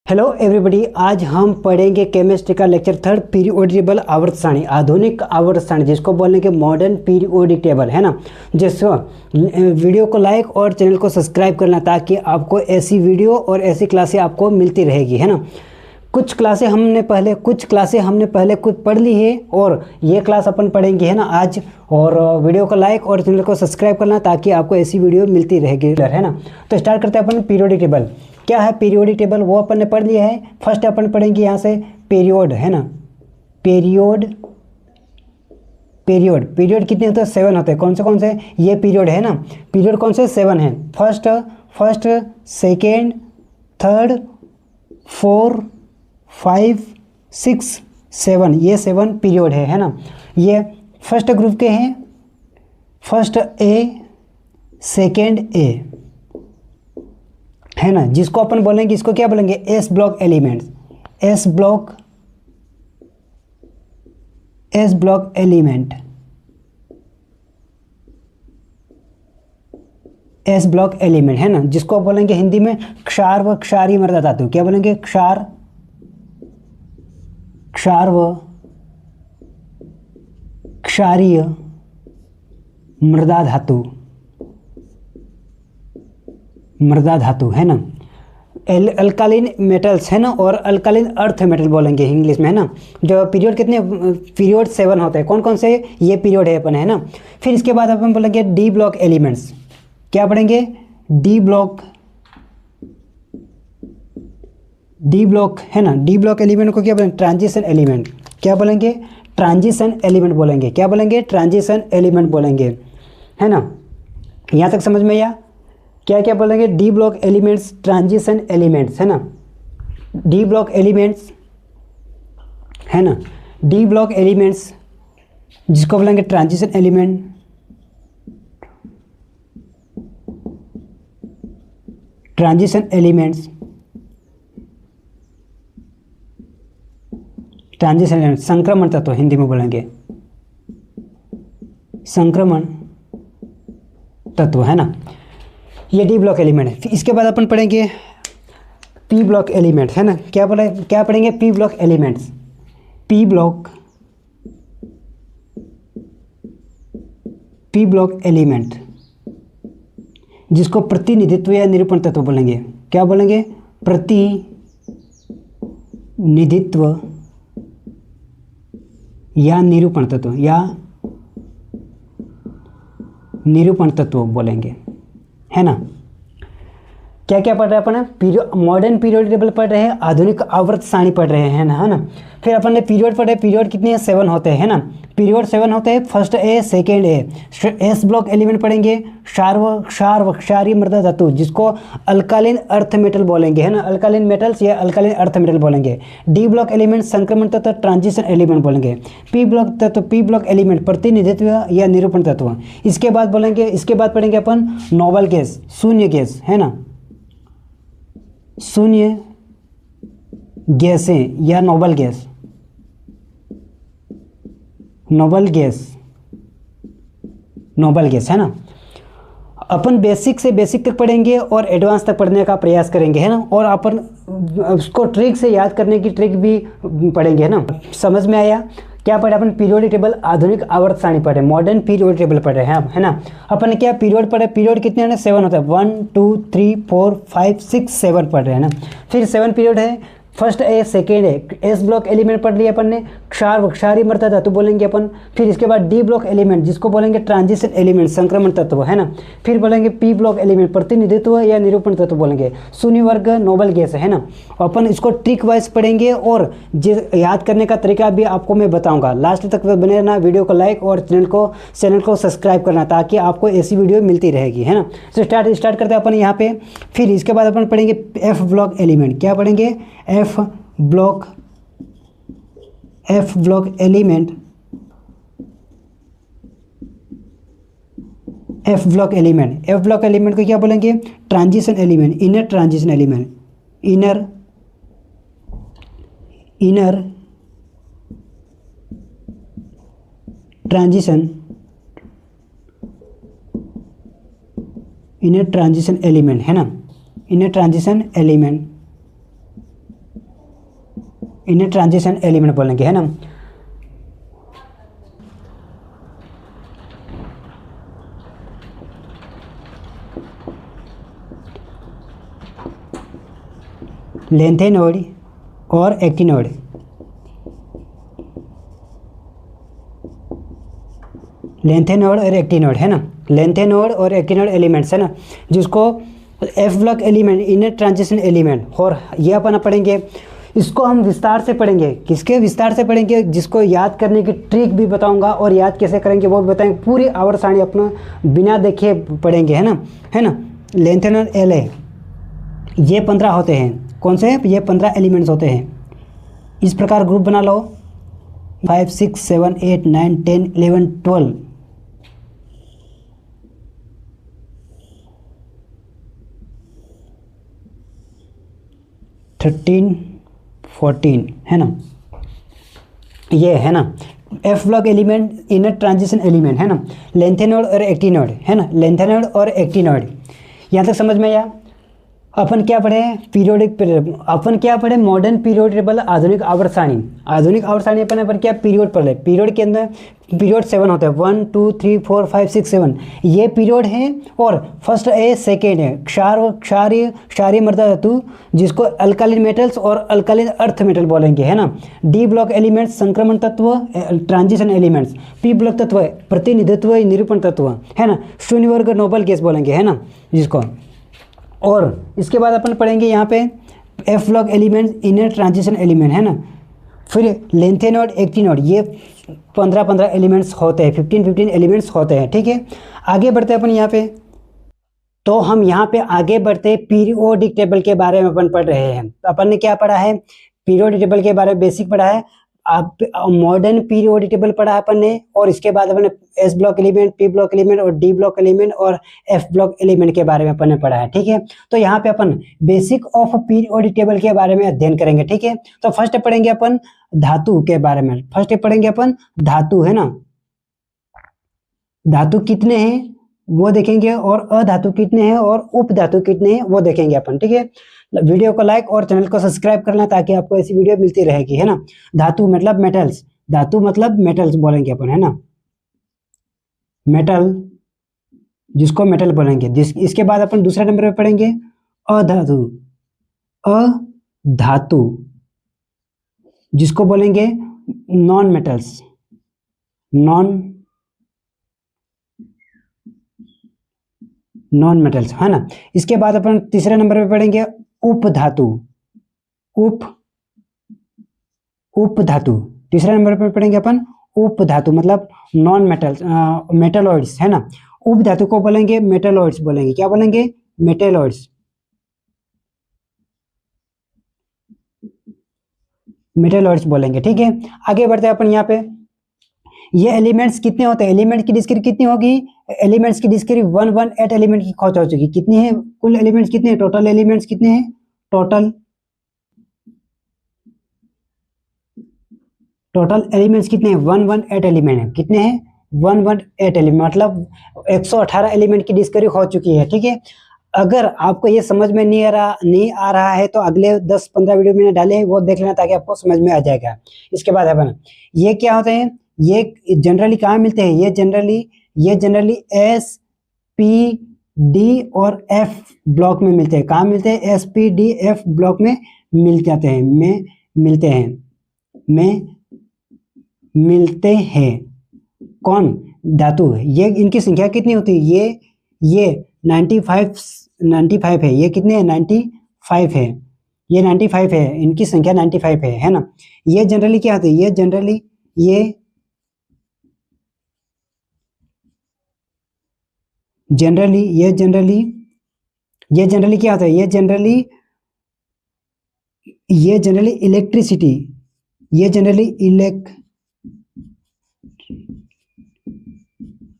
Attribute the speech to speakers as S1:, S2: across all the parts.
S1: Hello everybody, आज हम पढ़ेंगे केमिस्ट्री का लेक्चर थर्ड, पीरियोडिक टेबल आवर्त सारणी, आधुनिक आवर्त सारणी जिसको बोलेंगे मॉडर्न पीरियोडिक टेबल, है ना। जिसको वीडियो को लाइक और चैनल को सब्सक्राइब करना ताकि आपको ऐसी वीडियो और ऐसी क्लासें आपको मिलती रहेगी, है ना। कुछ क्लासें हमने पहले कुछ पढ़ ली है और ये क्लास अपन पढ़ेंगे, है ना, आज। और वीडियो को लाइक और चैनल को सब्सक्राइब करना ताकि आपको ऐसी वीडियो मिलती रहेगी, है ना। तो स्टार्ट करते हैं अपन। पीरियोडिक टेबल क्या है? पीरियोडिक टेबल वो अपन ने पढ़ लिया है। फर्स्ट अपन पढ़ेंगे यहाँ से पीरियड, है ना। पीरियड कितने होते हैं? 7 होते हैं। कौन से ये पीरियड है ना। पीरियड कौन से? 7 है। फर्स्ट, सेकेंड, थर्ड, 4, 5, 6, 7, ये 7 पीरियड है ना। ये फर्स्ट ग्रुप के हैं। फर्स्ट ए, सेकेंड ए, है ना, जिसको अपन बोलेंगे, इसको क्या बोलेंगे? S block elements. S block element, S block element, है ना, जिसको बोलेंगे हिंदी में क्षार व क्षारीय मृदा धातु। क्या बोलेंगे? क्षार व क्षारीय मृदा धातु, है ना। अल्कालिन मेटल्स, है ना, और अल्कालिन अर्थ मेटल बोलेंगे इंग्लिश में, है ना। जो पीरियड कितने? पीरियड 7 होते हैं। कौन से? ये पीरियड है अपन, है ना। फिर इसके बाद अपन बोलेंगे डी ब्लॉक एलिमेंट्स। क्या पढ़ेंगे? डी ब्लॉक, है ना। डी ब्लॉक एलिमेंट को क्या बोलेंगे? Transition element. क्या बोलेंगे? ट्रांजिशन एलिमेंट बोलेंगे। क्या बोलेंगे? ट्रांजिशन एलिमेंट बोलेंगे, है ना। यहाँ तक समझ में आया? क्या बोलेंगे? D block elements, transition elements, है ना। डी ब्लॉक एलिमेंट्स, है ना। डी ब्लॉक एलिमेंट्स जिसको बोलेंगे ट्रांजिशन एलिमेंट, संक्रमण तत्व हिंदी में बोलेंगे, संक्रमण तत्व, है ना। ये डी ब्लॉक एलिमेंट है। फिर इसके बाद अपन पढ़ेंगे पी ब्लॉक एलिमेंट, है ना। क्या पढ़ेंगे? P block elements. P block element जिसको प्रतिनिधित्व या निरूपण तत्व बोलेंगे। क्या बोलेंगे? प्रतिनिधित्व या निरूपण तत्व बोलेंगे, है ना। क्या पढ़ रहे हैं अपन? मॉडर्न पीरियोडिक टेबल पढ़ रहे हैं, आधुनिक आवर्त सारणी पढ़ रहे हैं, है ना। फिर अपन ने पीरियड पढ़े। पीरियड कितने हैं? 7 होते हैं, है ना। पीरियड 7 होते हैं। First A, second A. S block element पढ़ेंगे। क्षार व क्षारीय मृदा धातु जिसको अल्कालिन अर्थ मेटल बोलेंगे, है ना। अल्कालिन मेटल्स या अल्कालिन अर्थ मेटल बोलेंगे। डी ब्लॉक एलिमेंट संक्रमण तत्व, ट्रांजिशन एलिमेंट बोलेंगे। पी ब्लॉक एलिमेंट प्रतिनिधित्व या निरूपण तत्व। इसके बाद पढ़ेंगे अपन नोबल गैस, शून्य गैस, है ना। शून्य गैसें या नोबल गैस, है ना। अपन बेसिक से बेसिक तक पढ़ेंगे और एडवांस तक पढ़ने का प्रयास करेंगे, है ना। और अपन उसको ट्रिक से याद करने की ट्रिक भी पढ़ेंगे, है ना। समझ में आया? क्या पढ़े अपन? पीरियोडिक टेबल, आधुनिक आवर्त सारणी पढ़े, मॉडर्न पीरियोडिक टेबल पढ़ रहे हैं, है ना। अपन क्या पीरियड पढ़े? पीरियड कितने हैं? 7 होता है। 1, 2, 3, 4, 5, 6, 7 पढ़ रहे हैं ना। फिर 7 पीरियड है। First A, second A. S block element पढ़ लिया अपन ने। क्षारीय मृदा धातु बोलेंगे अपन। फिर इसके बाद डी ब्लॉक एलिमेंट जिसको बोलेंगे ट्रांजिशन एलिमेंट, संक्रमण तत्व, है ना। फिर बोलेंगे पी ब्लॉक एलिमेंट प्रतिनिधित्व या निरूपण तत्व बोलेंगे। शून्य वर्ग नोबल गैस, है ना। अपन इसको ट्रिक वाइज पढ़ेंगे और याद करने का तरीका भी आपको मैं बताऊंगा। लास्ट तक बने रहना। वीडियो को लाइक और चैनल को सब्सक्राइब करना ताकि आपको ऐसी वीडियो मिलती रहेगी, है ना। तो स्टार्ट करते हैं अपन यहाँ पे। फिर इसके बाद अपन पढ़ेंगे एफ ब्लॉक एलिमेंट। क्या पढ़ेंगे? F block element, F block element को क्या बोलेंगे? Transition element, inner transition element, inner transition inner transition element, है ना। इनर ट्रांजिशन एलिमेंट इन्हें ट्रांजिशन एलिमेंट बोलेंगे, है ना। लेंथेनोड और एक्टिनोड, लेंथेनोड और एक्टिनोड, है ना। लेंथेनोड और एक्टिनोड एलिमेंट्स, है ना, जिसको F block element, inner transition element, और ये अपन पढ़ेंगे। इसको हम विस्तार से पढ़ेंगे, किसके विस्तार से पढ़ेंगे, जिसको याद करने की ट्रिक भी बताऊंगा और याद कैसे करेंगे वो भी बताएंगे। पूरी आवर्त सारणी अपना बिना देखे पढ़ेंगे, है ना, है ना। लेंथेनोड एल है, ये 15 होते हैं। कौन से? ये 15 एलिमेंट्स होते हैं। इस प्रकार ग्रुप बना लो, 5 6 7 8 9 10 11 12, 13 14, है ना। ये है ना F block element, inner transition element, है ना। लेंथेनोड और एक्टिनोड, है ना, लेंथेनोड और एक्टिनोड। यहाँ तक समझ में आया। अपन क्या पढ़े? पीरियोडिक, अपन क्या पढ़े? मॉडर्न पीरियोड टेबल, आधुनिक आवर्त सारणी। आधुनिक आवर्त सारणी अपन क्या पीरियड पढ़ ले। पीरियड के अंदर पीरियड 7 होते हैं, 1 2 3 4 5 6 7, ये पीरियड है। और फर्स्ट है, सेकेंड है क्षारीय मृदा धातु, जिसको अल्कालिन मेटल्स और अल्कालिन अर्थ मेटल बोलेंगे, है ना। डी ब्लॉक एलिमेंट्स संक्रमण तत्व, ट्रांजिशन एलिमेंट्स। पी ब्लॉक तत्व प्रतिनिधित्व निरूपण तत्व, है ना। शून्य वर्ग नोबल गैस बोलेंगे, है ना, जिसको। और इसके बाद अपन पढ़ेंगे यहाँ पे F block element, inner transition element, है ना। फिर लेंथेनोड, एक्टिनोड, ये 15 एलिमेंट्स होते हैं, 15 एलिमेंट्स होते हैं, ठीक है। आगे बढ़ते हैं अपन यहाँ पे। तो हम यहाँ पे आगे बढ़ते पीरियोडिक टेबल के बारे में अपन पढ़ रहे हैं। अपन ने क्या पढ़ा है? पीरियोडिक टेबल के बारे में बेसिक पढ़ा है। आप मॉडर्न पीरियोडिक टेबल पढ़ा अपन ने, और इसके बाद अपन ने S block element, P block element और डी ब्लॉक एलिमेंट और एफ ब्लॉक एलिमेंट के बारे में अपन ने पढ़ा है, ठीक है। तो यहाँ पे अपन बेसिक ऑफ पीरियोडिक टेबल के बारे में अध्ययन करेंगे, ठीक है। तो फर्स्ट पढ़ेंगे अपन धातु के बारे में। फर्स्ट पढ़ेंगे अपन धातु, है ना। धातु कितने हैं वो देखेंगे, और अधातु कितने हैं और उपधातु कितने हैं वो देखेंगे अपन, ठीक है। वीडियो को लाइक और चैनल को सब्सक्राइब करना, ताकि आपको ऐसी वीडियो मिलती रहेगी, है ना। धातु मतलब मेटल्स, धातु मतलब मेटल्स बोलेंगे अपन, है ना। मेटल, जिसको मेटल बोलेंगे। इसके बाद अपन दूसरे नंबर पे पढ़ेंगे अधातु। अधातु, जिसको बोलेंगे नॉन मेटल्स, नॉन मेटल्स, है ना। इसके बाद अपन तीसरे नंबर पे पढ़ेंगे उपधातु। उपधातु, तीसरे नंबर पे पढ़ेंगे अपन उपधातु, मतलब नॉन मेटल्स, मेटलॉइड्स, है ना। उपधातु को बोलेंगे मेटलॉइड्स बोलेंगे। क्या बोलेंगे? मेटलॉइड्स, मेटलॉइड्स बोलेंगे, ठीक है। आगे बढ़ते हैं अपन यहाँ पे। ये एलिमेंट्स कितने होते हैं? एलिमेंट की डिस्क्रिप्शन कितनी होगी? एलिमेंट्स की डिस्क्रिप्शन 118 एलिमेंट की हो चुकी। कितनी है कुल एलिमेंट्स? कितने हैं टोटल एलिमेंट्स? कितने हैं टोटल एलिमेंट्स? कितने हैं? 118 एलिमेंट है। कितने हैं? 118 एलिमेंट, मतलब 118 एलिमेंट की डिस्कवरी हो चुकी है, ठीक है। अगर आपको ये समझ में नहीं आ रहा है तो अगले 10-15 वीडियो मैंने डाले हैं, वो देख लेना, ताकि आपको समझ में आ जाएगा। इसके बाद अपन ये क्या होते हैं? ये जनरली कहाँ मिलते हैं? ये जनरली एस पी डी और एफ ब्लॉक में मिलते हैं। कहाँ मिलते हैं? S P D F block में मिल जाते हैं, मिलते हैं। कौन? धातु। ये इनकी संख्या कितनी होती है? ये 95 है। ये कितने हैं? 95 है। ये 95 है, इनकी संख्या 95 है ना। ये जनरली क्या होती है? ये जनरली क्या होता है? ये जनरली इलेक्ट्रिसिटी,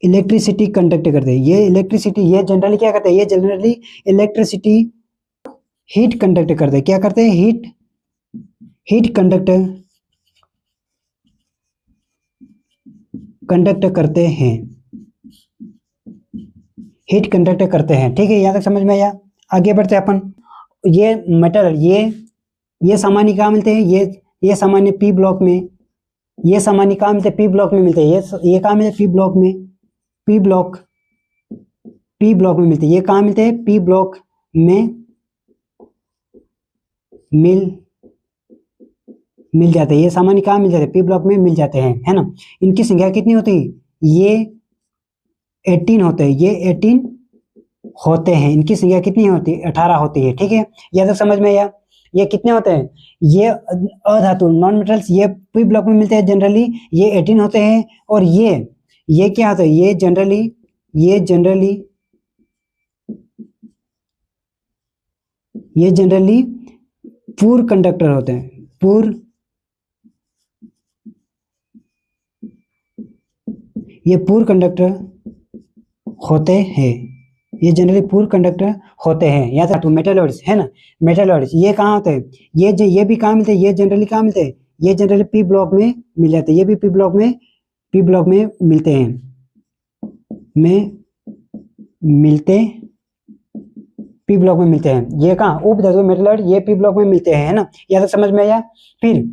S1: इलेक्ट्रिसिटी कंडक्ट करते हैं। ये जनरली क्या करते हैं? ये जनरली इलेक्ट्रिसिटी हीट कंडक्ट करते हैं। क्या करते हैं? हीट कंडक्ट करते हैं, ठीक है। यहाँ तक समझ में आया। आगे बढ़ते हैं अपन। ये मेटल, ये सामान्य कहाँ मिलते हैं? ये ये सामान्य पी ब्लॉक में, ये सामान्य कहाँ मिलते हैं, पी ब्लॉक में मिलते हैं। ये कहाँ मिलते हैं, पी ब्लॉक में, पी ब्लॉक में मिलते हैं। ये कहाँ मिलते हैं, पी ब्लॉक में मिल जाते हैं। ये सामान्य कहाँ मिल जाते हैं, पी ब्लॉक में मिल जाते हैं, है ना। इनकी संख्या कितनी होती है, ये 18 होते हैं, ये 18 होते हैं। इनकी संख्या कितनी होती है, 18 होती है, ठीक है। यह तो समझ में आया। ये कितने होते हैं, ये अधातु नॉन मेटल्स ये पी ब्लॉक में मिलते हैं जनरली, ये 18 होते हैं। और ये क्या होता है, ये जनरली पूर कंडक्टर होते हैं, ये पूर कंडक्टर होते हैं, ये जनरली पूर कंडक्टर होते हैं। या तो मेटलॉइड्स है ना, मेटलॉइड्स ये कहाँ होते हैं, ये भी कहाँ मिलते हैं, ये जनरली कहाँ मिलते हैं, ये जनरली पी ब्लॉक में मिल जाते हैं। ये भी पी ब्लॉक में मिलते हैं, पी ब्लॉक में मिलते हैं। ये कहाँ उपधातु मेटलॉइड, ये पी ब्लॉक में मिलते हैं, है ना। या तो समझ में आया। फिर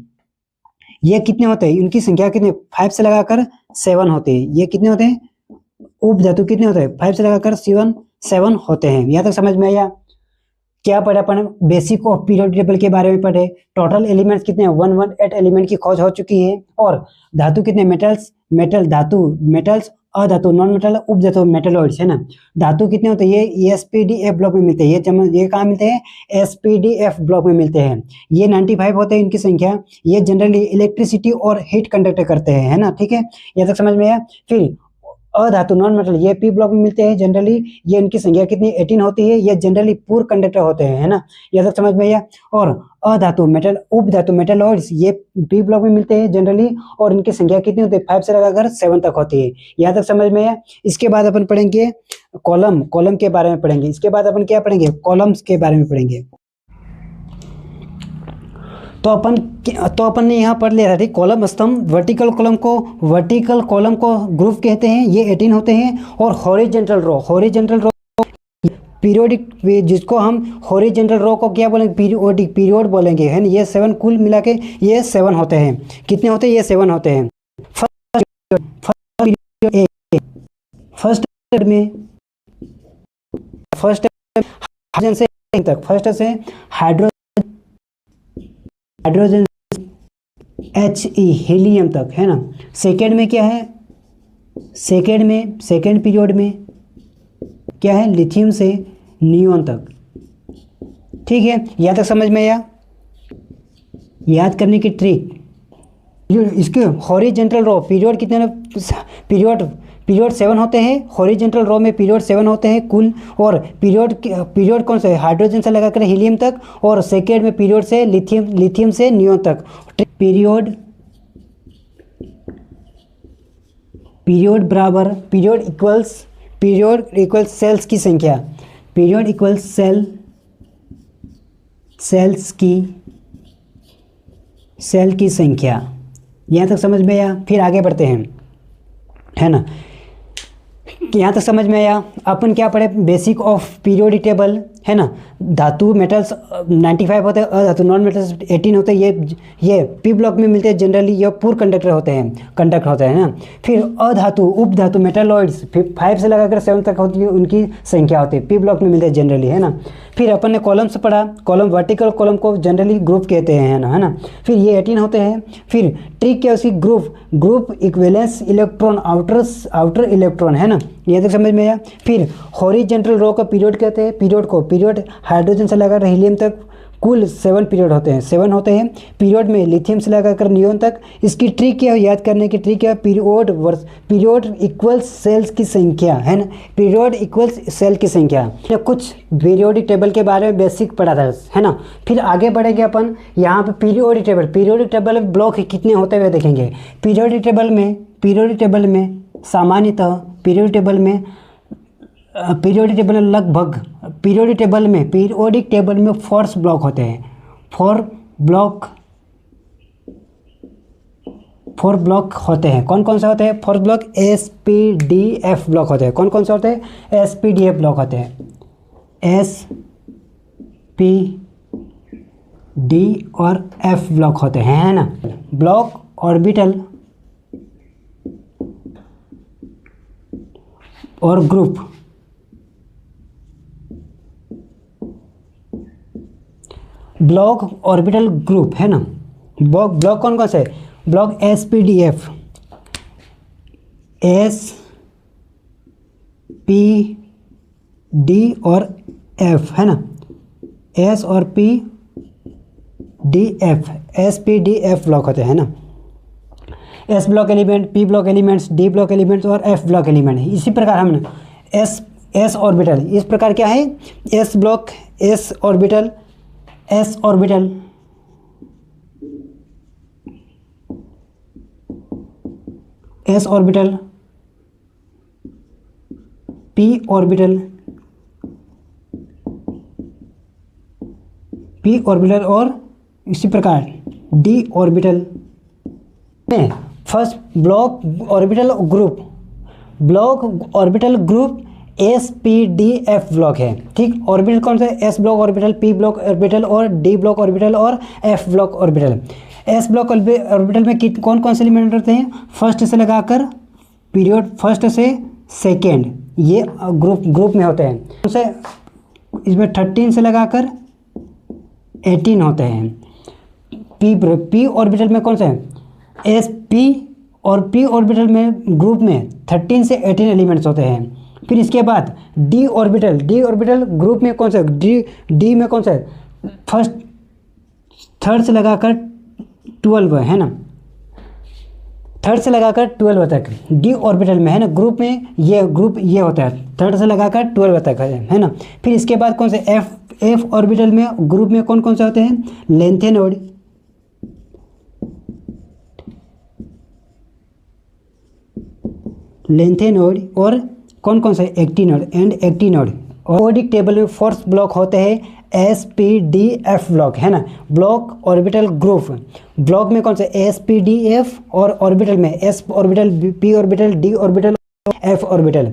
S1: ये कितने होते हैं, इनकी संख्या कितने, 5 से लगाकर 7 होते हैं। ये कितने होते हैं, उपधातु कितने होते हैं, 5 से लगाकर 7 होते हैं। यहाँ तक समझ में आया। क्या पढ़ा अपन, बेसिक ऑफ पीरियोडिक टेबल के बारे में पढ़े। टोटल एलिमेंट्स कितने, 118 एलिमेंट की खोज हो चुकी है। और धातु कितने, मेटल्स अधातु नॉन मेटल उपधातु मेटलॉइड्स, है ना। धातु कितने होते हैं, ये एसपीडीएफ ब्लॉक में मिलते हैं। ये कहाँ मिलते हैं, एसपीडीएफ ब्लॉक में मिलते हैं। ये 95 होते हैं इनकी संख्या। ये जनरली इलेक्ट्रिसिटी और हीट कंडक्ट करते हैं, है ना, ठीक है। यहाँ तक समझ में आया। फिर अधातु नॉन मेटल ये पी ब्लॉक में मिलते हैं जनरली। ये इनकी संख्या कितनी, 18 होती है। ये जनरली पूर कंडक्टर होते हैं, है ना। यह तक समझ में आया। और अधातु मेटल उपधातु मेटलॉइड्स ये पी ब्लॉक में मिलते हैं जनरली। और इनकी संख्या कितनी होती है, 5 से लगाकर 7 तक होती है। यहाँ तक समझ में आया। इसके बाद अपन पढ़ेंगे कॉलम के बारे में पढ़ेंगे। इसके बाद अपन क्या पढ़ेंगे, कॉलम्स के बारे में पढ़ेंगे। तो अपन ने यहाँ पढ़ लिया था, ठीक। कॉलम स्तंभ, वर्टिकल कॉलम को ग्रुप कहते हैं, ये 18 होते हैं। और हॉरिजॉन्टल रो पीरियोडिक, जिसको हम हॉरिजॉन्टल रो को क्या बोलेंगे, पीरियड बोलेंगे, है ना। ये 7 कुल मिला के ये 7 होते हैं। कितने होते हैं, ये 7 होते हैं। फर्स्ट से हाइड्रोजन He हीलियम तक, है ना। सेकेंड में क्या है, सेकेंड पीरियड में क्या है, लिथियम से नियोन तक, ठीक है। यहाँ तक समझ में आया। याद करने की ट्रिक, इसके हॉरिजॉन्टल रो पीरियड कितने, पीरियड 7 होते हैं। हॉरिजॉन्टल रो में पीरियड 7 होते हैं कुल। और पीरियड कौन से, हाइड्रोजन से लगाकर हीलियम तक। और सेकेंड में पीरियड से लिथियम से नियोन तक। पीरियड इक्वल्स सेल्स की संख्या, पीरियड इक्वल्स सेल की संख्या। यहाँ तक समझ में आया। फिर आगे बढ़ते हैं, है ना। यहाँ तक समझ में आया। अपन क्या पढ़े, बेसिक ऑफ पीरियोडिक टेबल, है ना। धातु मेटल्स 95 होते हैं, अधातु नॉन मेटल्स 18 होते हैं। ये पी ब्लॉक में मिलते हैं जनरली। ये पूर कंडक्टर होते हैं ना। फिर अधातु उपधातु मेटलॉइड्स 5 से लगाकर 7 तक होती है, उनकी संख्या होती है, पी ब्लॉक में मिलते हैं जनरली, है ना। फिर अपन ने कॉलम्स पढ़ा। कॉलम वर्टिकल कॉलम को जनरली ग्रुप कहते हैं, है ना। फिर ये 18 होते हैं। फिर ट्रिक क्या उसकी, group equivalence electron, outer electron, है ना। ये तक समझ में आया। फिर हॉरिजॉन्टल रो को पीरियड कहते हैं। पीरियड हाइड्रोजन से लगाकर हीलियम तक कुल 7 पीरियड होते हैं, 7 होते हैं। पीरियड में लिथियम से लगाकर नियोन तक। इसकी ट्रिक क्या है, याद करने की ट्रिक क्या है, पीरियड इक्वल्स सेल्स की संख्या, है ना। पीरियड इक्वल्स सेल की संख्या। कुछ पीरियोडिक टेबल के बारे में बेसिक पढ़ा था, है ना। फिर आगे बढ़ेंगे अपन यहाँ पे पीरियोडिक टेबल में ब्लॉक कितने होते हुए देखेंगे। पीरियोडिक टेबल में सामान्यतः पीरियोडिक टेबल में 4 ब्लॉक होते हैं। 4 ब्लॉक होते हैं। कौन कौन से होते हैं 4 ब्लॉक, SPDF ब्लॉक होते हैं। कौन कौन से होते हैं, SPDF ब्लॉक होते हैं। डी और एफ ब्लॉक होते हैं, है ना। ब्लॉक ऑर्बिटल और ग्रुप, ब्लॉक ऑर्बिटल ग्रुप, है ना। ब्लॉक कौन कौन से है? Block S P D F, S P D और एफ, है ना। एस और P D F, S P D F block होते हैं ना। S block element, P block elements, D block elements और एफ ब्लॉक एलिमेंट। इसी प्रकार हम एस ऑर्बिटल, इस प्रकार क्या है? S block, S orbital, S orbital, S orbital, P orbital, P orbital और इसी प्रकार डी ऑर्बिटल में। First block orbital group, block orbital group S P D F block है, ठीक। ऑर्बिटल कौन सा है? S block orbital, P block orbital और डी ब्लॉक ऑर्बिटल और F block orbital. S block orbital में कौन कौन से एलिमेंट होते हैं? फर्स्ट से लगाकर पीरियड, फर्स्ट से सेकेंड, ये ग्रुप में होते हैं। से इसमें 13 से लगाकर 18 होते हैं। पी ऑर्बिटल में कौन सा है? एस पी और पी ऑर्बिटल में ग्रुप में 13 से 18 एलिमेंट्स होते हैं। फिर इसके बाद डी ऑर्बिटल ग्रुप में कौन सा है? डी में कौन सा है? फर्स्ट थर्ड से लगाकर 12 है ना, थर्ड से लगाकर 12 तक डी ऑर्बिटल में, है ना। ग्रुप में ये होता है, थर्ड से लगाकर 12 तक है ना। फिर इसके बाद कौन से? एफ ऑर्बिटल में ग्रुप में कौन कौन से होते हैं? लेंथेनोड, और कौन कौन से? एक्टिनोड एंड एक्टिनोड। पीरियोडिक टेबल में फोर्थ ब्लॉक होते हैं S P D F block, है ना। ब्लॉक ऑर्बिटल ग्रुप, ब्लॉक में कौन से? एस पी डी एफ और ऑर्बिटल में S orbital, P orbital, D orbital, F orbital.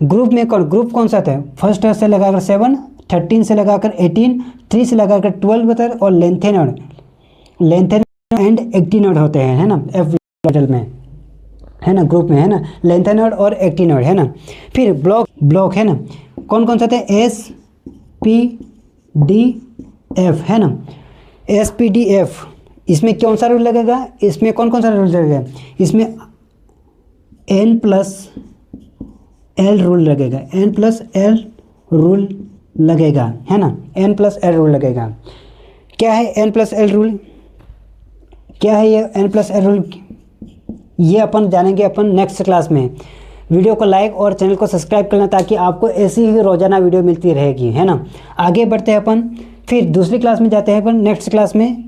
S1: Group में ग्रुप कौन सा था? फर्स्ट से लगाकर 7, 13 से लगाकर 18, 3 से लगाकर 12 तक और लेंथेनोड एंड एक्टिनोड होते हैं, है ना, एफ ऑर्बिटल में, है ना, ग्रुप में, है ना। लेंथेनोड और एक्टिनोड, है ना। फिर ब्लॉक है ना, कौन कौन सा थे? एस पी डी एफ, है ना। एस पी डी एफ, इसमें कौन सा रूल लगेगा? इसमें कौन कौन सा रूल लगेगा? इसमें एन प्लस एल रूल लगेगा, एन प्लस एल रूल लगेगा, है ना। एन प्लस एल रूल लगेगा। क्या है एन प्लस एल रूल? क्या है ये एन प्लस एल रूल? ये अपन जानेंगे अपन नेक्स्ट क्लास में। वीडियो को लाइक और चैनल को सब्सक्राइब करना ताकि आपको ऐसी ही रोजाना वीडियो मिलती रहेगी, है ना। आगे बढ़ते हैं अपन, फिर दूसरी क्लास में जाते हैं अपन, नेक्स्ट क्लास में।